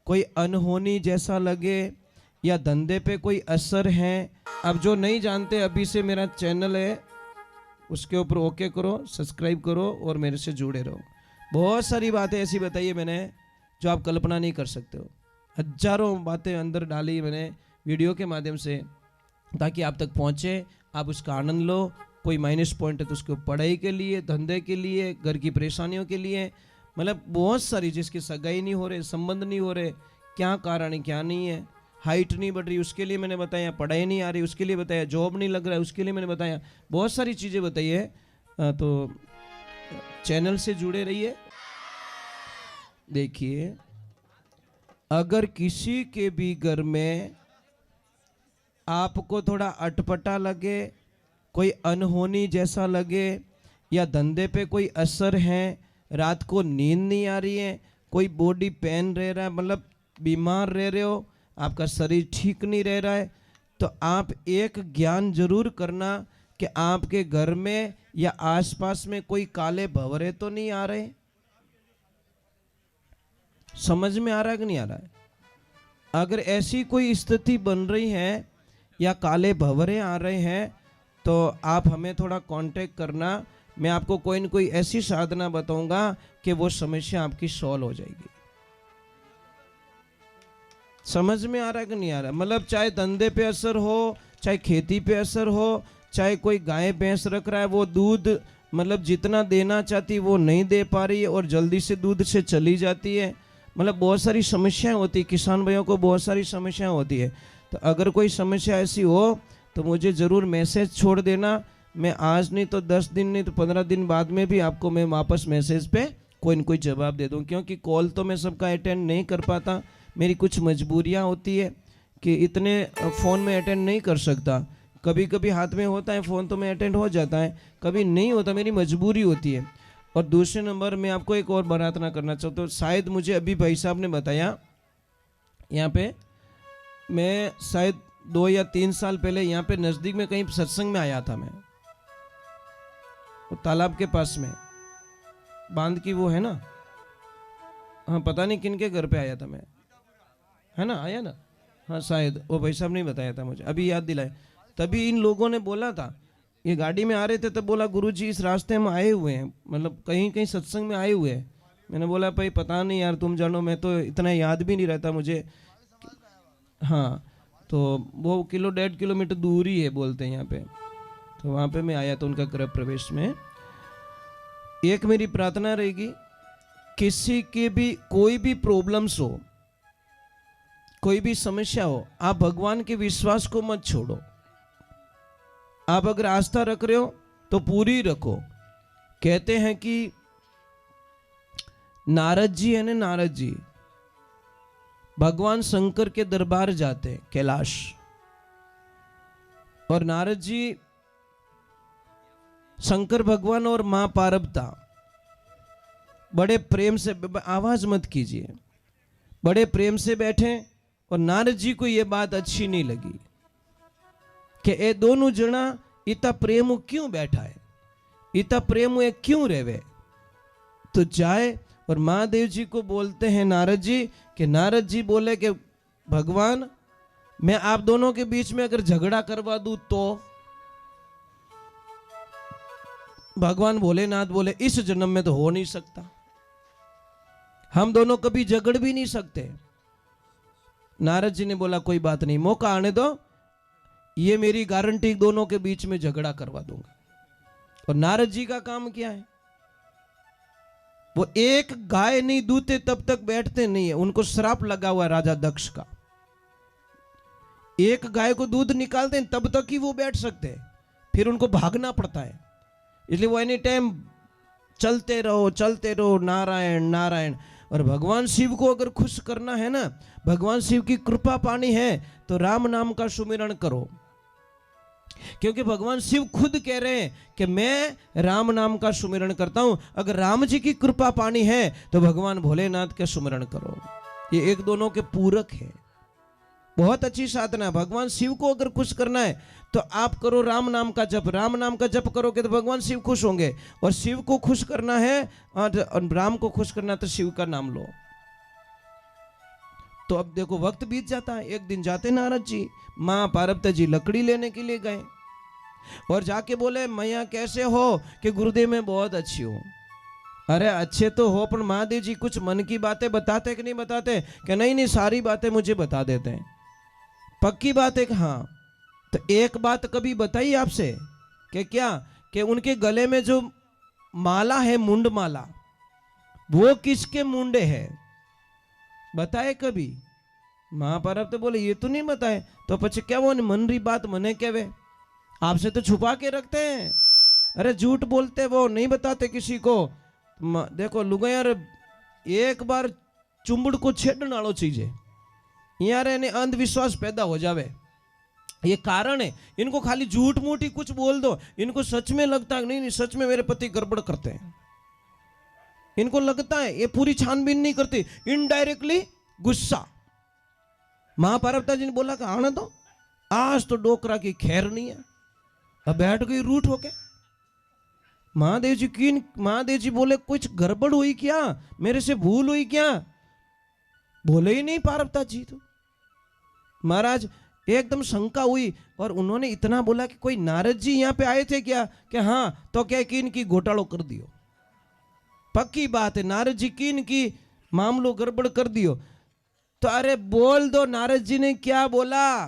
कोई अनहोनी जैसा लगे या धंधे पे कोई असर है। अब जो नहीं जानते अभी से मेरा चैनल है उसके ऊपर ओके करो, सब्सक्राइब करो और मेरे से जुड़े रहो। बहुत सारी बातें ऐसी बताई है मैंने जो आप कल्पना नहीं कर सकते हो। हजारों बातें अंदर डाली मैंने वीडियो के माध्यम से ताकि आप तक पहुँचे, आप उसका आनंद लो। कोई माइनस पॉइंट है तो उसको पढ़ाई के लिए, धंधे के लिए, घर की परेशानियों के लिए, मतलब बहुत सारी, जिसकी सगाई नहीं हो रहे, संबंध नहीं हो रहे, क्या कारण है क्या नहीं है, हाइट नहीं बढ़ रही उसके लिए मैंने बताया, पढ़ाई नहीं आ रही उसके लिए बताया, जॉब नहीं लग रहा है उसके लिए मैंने बताया, बहुत सारी चीज़ें बताई है। तो चैनल से जुड़े रहिए। देखिए, अगर किसी के भी घर में आपको थोड़ा अटपटा लगे, कोई अनहोनी जैसा लगे या धंधे पे कोई असर है, रात को नींद नहीं आ रही है, कोई बॉडी पेन रह रहा है, मतलब बीमार रह रहे हो, आपका शरीर ठीक नहीं रह रहा है, तो आप एक ज्ञान जरूर करना कि आपके घर में या आसपास में कोई काले भंवरे तो नहीं आ रहे। समझ में आ रहा है कि नहीं आ रहा है? अगर ऐसी कोई स्थिति बन रही है या काले भंवरे आ रहे हैं तो आप हमें थोड़ा कांटेक्ट करना। मैं आपको कोई न कोई ऐसी साधना बताऊंगा कि वो समस्या आपकी सॉल्व हो जाएगी। समझ में आ रहा है कि नहीं आ रहा? मतलब चाहे धंधे पे असर हो, चाहे खेती पे असर हो, चाहे कोई गाय भैंस रख रहा है, वो दूध मतलब जितना देना चाहती वो नहीं दे पा रही है और जल्दी से दूध से चली जाती है, मतलब बहुत सारी समस्याएं होती है। किसान भाइयों को बहुत सारी समस्याएं होती है। तो अगर कोई समस्या ऐसी हो तो मुझे ज़रूर मैसेज छोड़ देना। मैं आज नहीं तो 10 दिन नहीं तो 15 दिन बाद में भी आपको मैं वापस मैसेज पे कोई न कोई जवाब दे दूँ, क्योंकि कॉल तो मैं सबका अटेंड नहीं कर पाता। मेरी कुछ मजबूरियाँ होती है कि इतने फ़ोन में अटेंड नहीं कर सकता। कभी कभी हाथ में होता है फ़ोन तो मैं अटेंड हो जाता है, कभी नहीं होता, मेरी मजबूरी होती है। और दूसरे नंबर मैं आपको एक और प्रार्थना करना चाहता हूँ। शायद मुझे अभी भाई साहब ने बताया, यहाँ पे मैं शायद 2 या 3 साल पहले यहाँ पे नज़दीक में कहीं सत्संग में आया था। मैं वो तालाब के पास में बांध की वो है ना, हाँ पता नहीं किन के घर पे आया था मैं, है ना, आया ना, हाँ शायद वो भाई साहब ने बताया था मुझे, अभी याद दिलाए। तभी इन लोगों ने बोला था, ये गाड़ी में आ रहे थे, तब बोला गुरुजी इस रास्ते में आए हुए हैं, मतलब कहीं कहीं सत्संग में आए हुए हैं। मैंने बोला भाई पता नहीं यार, तुम जानो, मैं तो इतना याद भी नहीं रहता मुझे। हाँ, तो वो 1.5 किलोमीटर दूर ही है बोलते हैं यहाँ पे। तो वहाँ पे मैं आया था उनका गृह प्रवेश में। एक मेरी प्रार्थना रहेगी, किसी के भी कोई भी प्रॉब्लम्स हो, कोई भी समस्या हो, आप भगवान के विश्वास को मत छोड़ो। आप अगर आस्था रख रहे हो तो पूरी रखो। कहते हैं कि नारद जी है ना, नारद जी भगवान शंकर के दरबार जाते हैं कैलाश, और नारद जी शंकर भगवान और मां पार्वती बड़े प्रेम से, आवाज मत कीजिए, बड़े प्रेम से बैठे, और नारद जी को यह बात अच्छी नहीं लगी कि ये दोनों जना इतना प्रेम क्यों बैठा है, इतना प्रेम क्यों रेवे। तो जाए और महादेव जी को बोलते हैं नारद जी कि नारद जी बोले कि भगवान मैं आप दोनों के बीच में अगर झगड़ा करवा दूं तो? भगवान भोलेनाथ बोले इस जन्म में तो हो नहीं सकता, हम दोनों कभी झगड़ भी नहीं सकते। नारद जी ने बोला कोई बात नहीं, मौका आने दो, ये मेरी गारंटी, दोनों के बीच में झगड़ा करवा दूंगा। और नारद जी का काम क्या है, वो एक गाय नहीं दूते तब तक बैठते नहीं है। उनको श्राप लगा हुआ है राजा दक्ष का, एक गाय को दूध निकालते हैं तब तक ही वो बैठ सकते हैं, फिर उनको भागना पड़ता है। इसलिए वो एनी टाइम चलते रहो नारायण नारायण। और भगवान शिव को अगर खुश करना है ना, भगवान शिव की कृपा पानी है तो राम नाम का सुमिरन करो, क्योंकि भगवान शिव खुद कह रहे हैं कि मैं राम नाम का सुमिरन करता हूं। अगर राम जी की कृपा पानी है तो भगवान भोलेनाथ का सुमिरन करो। ये एक दोनों के पूरक है, बहुत अच्छी साधना है। भगवान शिव को अगर खुश करना है तो आप करो राम नाम का जप, राम नाम का जप करोगे तो भगवान शिव खुश होंगे। और शिव को खुश करना है और राम को खुश करना है तो शिव का नाम लो। तो अब देखो वक्त बीत जाता है। एक दिन जाते नारद जी, माँ पार्वती जी लकड़ी लेने के लिए गए और जाके बोले मैया कैसे हो? कि गुरुदेव मैं बहुत अच्छी हूँ। अरे अच्छे तो हो, पर महादेव जी कुछ मन की बातें बताते कि नहीं बताते? कि नहीं नहीं सारी बातें मुझे बता देते हैं। पक्की बात है कि हाँ। तो एक बात कभी बताई आपसे कि क्या, कि उनके गले में जो माला है मुंड माला, वो किसके मुंडे है? बताए कभी? महापार्वती बोले ये तो नहीं बताए। तो પછી क्या वो मन री बात मने कहवे? आपसे तो छुपा के रखते हैं। अरे झूठ बोलते, वो नहीं बताते किसी को। देखो लुगाई यार, एक बार चुंबड़ को छेड़ने वालो चीज है यार, इन्हें अंधविश्वास पैदा हो जावे। ये कारण है। इनको खाली झूठ मूठ ही कुछ बोल दो, इनको सच में लगता है नहीं नहीं सच में मेरे पति गड़बड़ करते हैं। इनको लगता है, ये पूरी छानबीन नहीं करती, इनडायरेक्टली गुस्सा। महापार्वती जी ने बोला कि आने दो, आज तो डोकरा की खैर नहीं है। अब बैठ गई रूठ होके। महादेव जी बोले कुछ गड़बड़ हुई क्या? मेरे से भूल हुई क्या? बोले ही नहीं पार्वती जी। तो महाराज एकदम शंका हुई और उन्होंने इतना बोला कि कोई नारद जी यहाँ पे आए थे क्या? कि हाँ। तो क्या कि इनकी घोटालो कर दियो। पक्की बात है, नारद जी की इनकी मामलो गड़बड़ कर दियो। तो अरे बोल दो, नारद जी ने क्या बोला?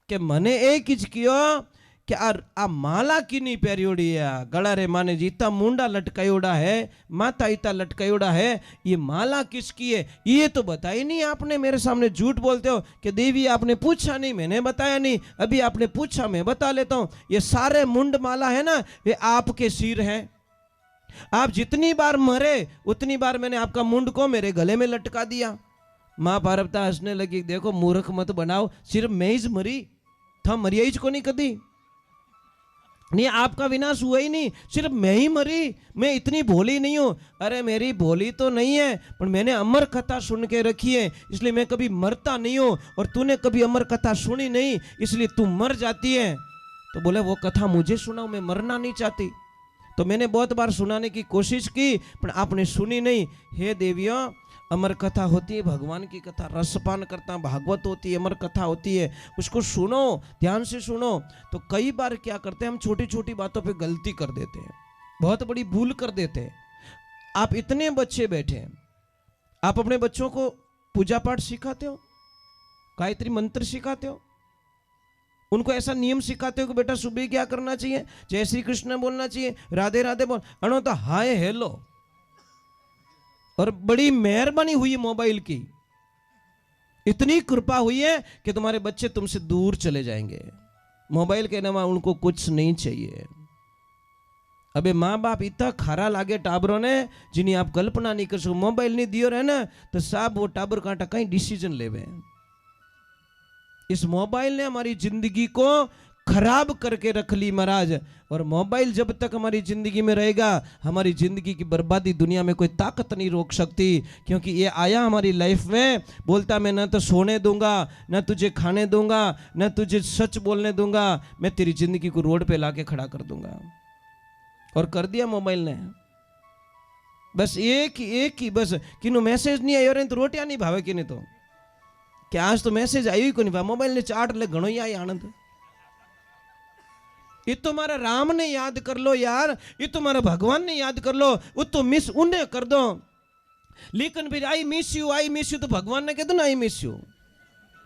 कि मने एक ज कियो कि आ माला कीनी पहरियोड़ी है, गला रे माने जी इतना मुंडा लटकायोड़ा है, माथा इतना लटकायोड़ा है, ये माला किसकी है ये तो बताई नहीं आपने। मेरे सामने झूठ बोलते हो कि देवी आपने पूछा नहीं, मैंने बताया नहीं, अभी आपने पूछा मैं बता लेता हूँ। ये सारे मुंड माला है ना, ये आपके सिर है। आप जितनी बार मरे उतनी बार मैंने आपका मुंड को मेरे गले में लटका दिया। माँ पार्वती हंसने लगी, देखो मूर्ख मत बनाओ, सिर्फ मैं ही मरी था, मरिया ही को नहीं कदी नहीं, आपका विनाश हुआ ही नहीं, सिर्फ मैं ही मरी। मैं इतनी भोली नहीं हूं। अरे मेरी भोली तो नहीं है, पर मैंने अमर कथा सुन के रखी है, इसलिए मैं कभी मरता नहीं हूं। और तूने कभी अमर कथा सुनी नहीं, इसलिए तू मर जाती है। तो बोले वो कथा मुझे सुनाओ, मैं मरना नहीं चाहती। तो मैंने बहुत बार सुनाने की कोशिश की, पर आपने सुनी नहीं। हे देवियों, अमर कथा होती है भगवान की कथा, रसपान करता भागवत होती है, अमर कथा होती है, उसको सुनो, ध्यान से सुनो। तो कई बार क्या करते हैं हम, छोटी छोटी बातों पे गलती कर देते हैं, बहुत बड़ी भूल कर देते हैं। आप इतने बच्चे बैठे हैं, आप अपने बच्चों को पूजा पाठ सिखाते हो, गायत्री मंत्र सिखाते हो, उनको ऐसा नियम सिखाते हो कि बेटा सुबह क्या करना चाहिए? जय श्री कृष्ण बोलना चाहिए, राधे राधे बोल, अनो तो हाय हेलो। और बड़ी मेहरबानी हुई मोबाइल की, इतनी कृपा हुई है कि तुम्हारे बच्चे तुमसे दूर चले जाएंगे। मोबाइल के अलावा उनको कुछ नहीं चाहिए। अबे माँ बाप इतना खरा लागे टाबरों ने, जिन्हें आप कल्पना नहीं कर सको। मोबाइल नहीं दियो रहे ना तो साहब वो टाबर कांटा कहीं डिसीजन लेवे। इस मोबाइल ने हमारी जिंदगी को खराब करके रख ली महाराज। और मोबाइल जब तक हमारी जिंदगी में रहेगा, हमारी जिंदगी की बर्बादी दुनिया में कोई ताकत नहीं रोक सकती। क्योंकि ये आया हमारी लाइफ में, बोलता मैं ना तो सोने दूंगा, ना तुझे खाने दूंगा, ना तुझे सच बोलने दूंगा, मैं तेरी जिंदगी को रोड पे लाके खड़ा कर दूंगा। और कर दिया मोबाइल ने। बस एक ही बस किन्हों मैसेज नहीं आयो रे तो रोटियां नहीं भावे कि नहीं, तो क्या आज तो मैसेज आई ही को नहीं भाव, मोबाइल ने चाट ले घणो ही आई आनंद। ये तो हमारा राम ने याद कर लो यार, ये तो हमारा भगवान ने याद कर लो, वो तो मिस उन्हें कर दो। लेकिन फिर आई मिस यू तो भगवान ने कह दो ना आई मिस यू।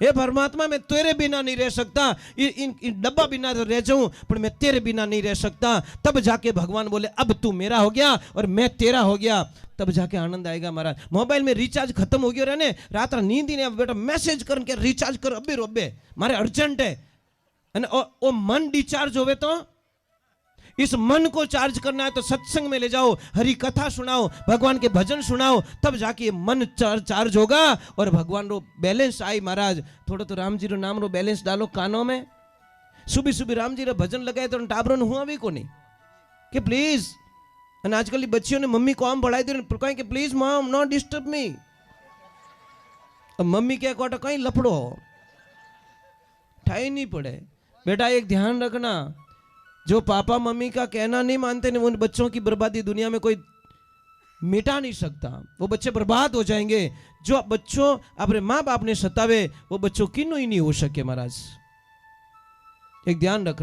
हे परमात्मा मैं तेरे बिना नहीं रह सकता, इन डब्बा बिना रह जाऊं पर मैं तेरे बिना नहीं रह सकता। तब जाके भगवान बोले अब तू मेरा हो गया और मैं तेरा हो गया, तब जाके आनंद आएगा महाराज। मोबाइल में रिचार्ज खत्म हो गया रहने, रात नींद ही नहीं, बेटा मैसेज करके रिचार्ज कर अबे रोबे मारे अर्जेंट है। ओ मन डिचार्ज होवे तो इस मन को चार्ज करना है तो सत्संग में ले जाओ, हरि कथा सुनाओ, भगवान के भजन सुनाओ, तब जाके मन चार्ज होगा और भगवान रो बैलेंस आई महाराज। थोड़ा तो राम जी रो नाम रो बैलेंस डालो कानों में, सुबह सुबह राम जी रो भजन लगाए तो टाबरों ने हुआ भी को नहीं कि प्लीज। और आजकल बच्चियों ने मम्मी को आम बढ़ाई दे कहें कि please mom not disturb me. अब मम्मी क्या कोटा कहीं लफड़ो ठाई नहीं पड़े। बेटा एक ध्यान रखना, जो पापा मम्मी का कहना नहीं मानते उन बच्चों की बर्बादी दुनिया में कोई मिटा नहीं सकता, वो बच्चे बर्बाद हो जाएंगे। जो बच्चों अपने माँ बाप ने सतावे वो बच्चों किन्नू ही नहीं हो सके महाराज, एक ध्यान रखना।